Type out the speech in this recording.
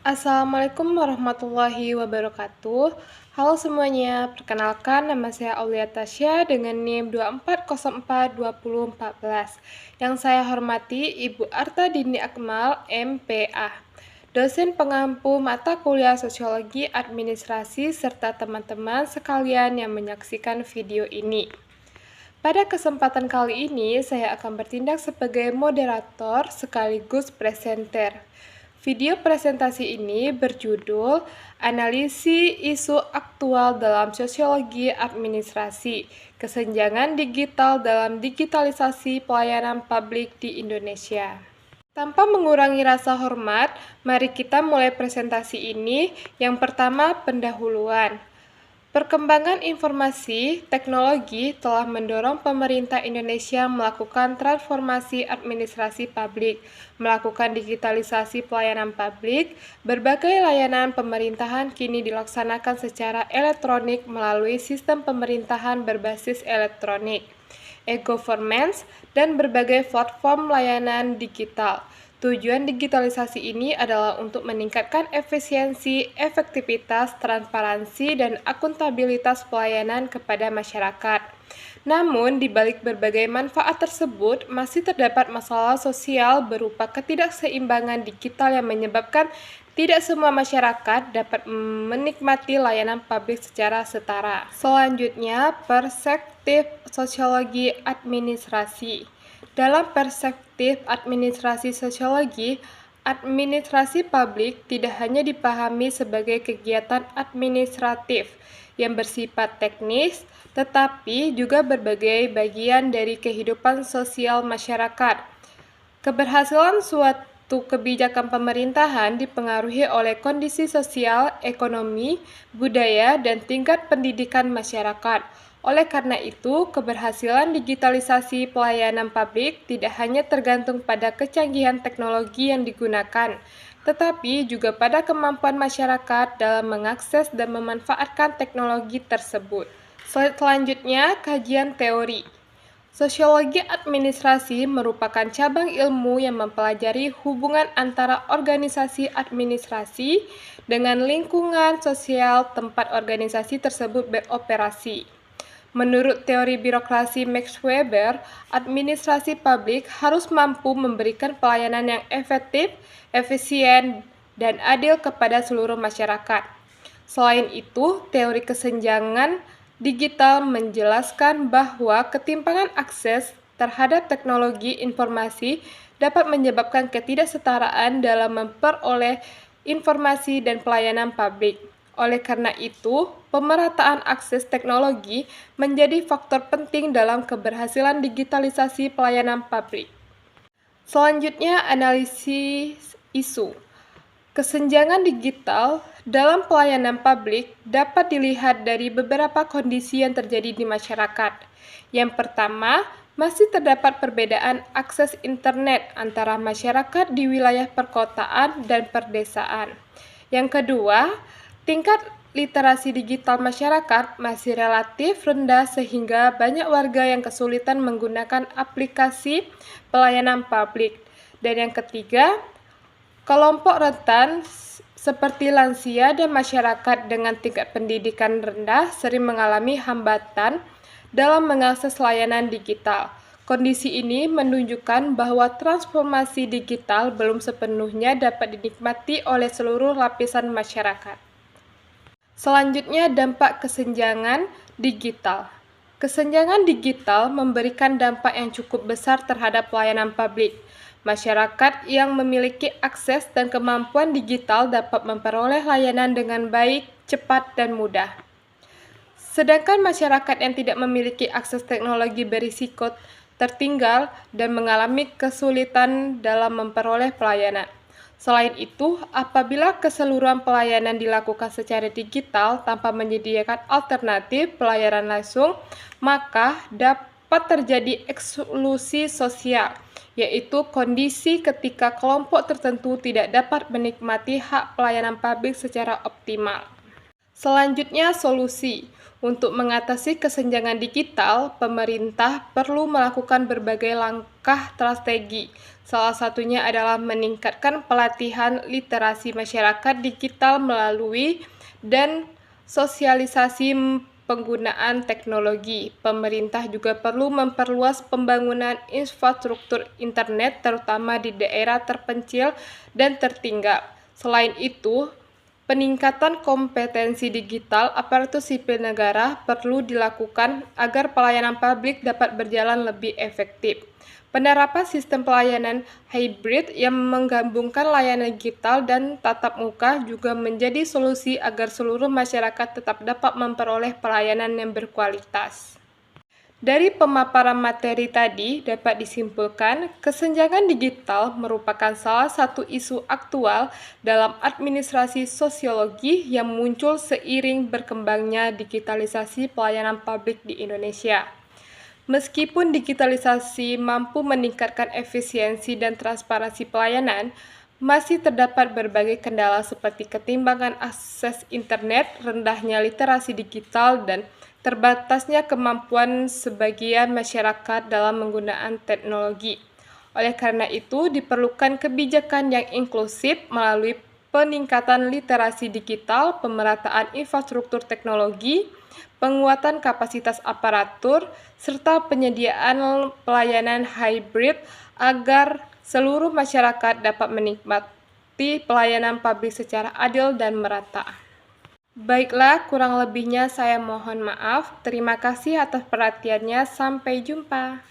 Assalamualaikum warahmatullahi wabarakatuh. Halo semuanya, perkenalkan nama saya Aulia Tasya dengan NIM 24042014. Yang saya hormati Ibu Arta Dini Akmal, MPA, dosen pengampu mata kuliah Sosiologi Administrasi serta teman-teman sekalian yang menyaksikan video ini. Pada kesempatan kali ini, saya akan bertindak sebagai moderator sekaligus presenter. Video presentasi ini berjudul Analisis Isu Aktual dalam Sosiologi Administrasi, Kesenjangan Digital dalam Digitalisasi Pelayanan Publik di Indonesia. Tanpa mengurangi rasa hormat, mari kita mulai presentasi ini. Yang pertama, pendahuluan. Perkembangan informasi teknologi telah mendorong pemerintah Indonesia melakukan transformasi administrasi publik, melakukan digitalisasi pelayanan publik. Berbagai layanan pemerintahan kini dilaksanakan secara elektronik melalui sistem pemerintahan berbasis elektronik, e-government, dan berbagai platform layanan digital. Tujuan digitalisasi ini adalah untuk meningkatkan efisiensi, efektivitas, transparansi, dan akuntabilitas pelayanan kepada masyarakat. Namun, di balik berbagai manfaat tersebut, masih terdapat masalah sosial berupa ketidakseimbangan digital yang menyebabkan tidak semua masyarakat dapat menikmati layanan publik secara setara. Selanjutnya, perspektif sosiologi administrasi. Dalam perspektif administrasi sosiologi, administrasi publik tidak hanya dipahami sebagai kegiatan administratif yang bersifat teknis, tetapi juga berbagai bagian dari kehidupan sosial masyarakat. Keberhasilan suatu kebijakan pemerintahan dipengaruhi oleh kondisi sosial, ekonomi, budaya, dan tingkat pendidikan masyarakat. Oleh karena itu, keberhasilan digitalisasi pelayanan publik tidak hanya tergantung pada kecanggihan teknologi yang digunakan, tetapi juga pada kemampuan masyarakat dalam mengakses dan memanfaatkan teknologi tersebut. Selanjutnya, kajian teori. Sosiologi administrasi merupakan cabang ilmu yang mempelajari hubungan antara organisasi administrasi dengan lingkungan sosial tempat organisasi tersebut beroperasi. Menurut teori birokrasi Max Weber, administrasi publik harus mampu memberikan pelayanan yang efektif, efisien, dan adil kepada seluruh masyarakat. Selain itu, teori kesenjangan digital menjelaskan bahwa ketimpangan akses terhadap teknologi informasi dapat menyebabkan ketidaksetaraan dalam memperoleh informasi dan pelayanan publik. Oleh karena itu, pemerataan akses teknologi menjadi faktor penting dalam keberhasilan digitalisasi pelayanan publik. Selanjutnya, analisis isu. Kesenjangan digital dalam pelayanan publik dapat dilihat dari beberapa kondisi yang terjadi di masyarakat. Yang pertama, masih terdapat perbedaan akses internet antara masyarakat di wilayah perkotaan dan perdesaan. Yang kedua, tingkat literasi digital masyarakat masih relatif rendah sehingga banyak warga yang kesulitan menggunakan aplikasi pelayanan publik. Dan yang ketiga, kelompok rentan seperti lansia dan masyarakat dengan tingkat pendidikan rendah sering mengalami hambatan dalam mengakses layanan digital. Kondisi ini menunjukkan bahwa transformasi digital belum sepenuhnya dapat dinikmati oleh seluruh lapisan masyarakat. Selanjutnya, dampak kesenjangan digital. Kesenjangan digital memberikan dampak yang cukup besar terhadap pelayanan publik. Masyarakat yang memiliki akses dan kemampuan digital dapat memperoleh layanan dengan baik, cepat, dan mudah. Sedangkan masyarakat yang tidak memiliki akses teknologi berisiko tertinggal dan mengalami kesulitan dalam memperoleh pelayanan. Selain itu, apabila keseluruhan pelayanan dilakukan secara digital tanpa menyediakan alternatif pelayanan langsung, maka dapat terjadi eksklusi sosial, yaitu kondisi ketika kelompok tertentu tidak dapat menikmati hak pelayanan publik secara optimal. Selanjutnya, solusi. Untuk mengatasi kesenjangan digital, pemerintah perlu melakukan berbagai langkah strategi. Salah satunya adalah meningkatkan pelatihan literasi masyarakat digital melalui dan sosialisasi penggunaan teknologi. Pemerintah juga perlu memperluas pembangunan infrastruktur internet, terutama di daerah terpencil dan tertinggal. Selain itu, peningkatan kompetensi digital aparatur sipil negara perlu dilakukan agar pelayanan publik dapat berjalan lebih efektif. Penerapan sistem pelayanan hybrid yang menggabungkan layanan digital dan tatap muka juga menjadi solusi agar seluruh masyarakat tetap dapat memperoleh pelayanan yang berkualitas. Dari pemaparan materi tadi dapat disimpulkan, kesenjangan digital merupakan salah satu isu aktual dalam administrasi sosiologi yang muncul seiring berkembangnya digitalisasi pelayanan publik di Indonesia. Meskipun digitalisasi mampu meningkatkan efisiensi dan transparansi pelayanan, masih terdapat berbagai kendala seperti ketimbangan akses internet, rendahnya literasi digital, dan terbatasnya kemampuan sebagian masyarakat dalam menggunakan teknologi. Oleh karena itu, diperlukan kebijakan yang inklusif melalui peningkatan literasi digital, pemerataan infrastruktur teknologi, penguatan kapasitas aparatur, serta penyediaan pelayanan hybrid agar seluruh masyarakat dapat menikmati pelayanan publik secara adil dan merata. Baiklah, kurang lebihnya saya mohon maaf. Terima kasih atas perhatiannya. Sampai jumpa.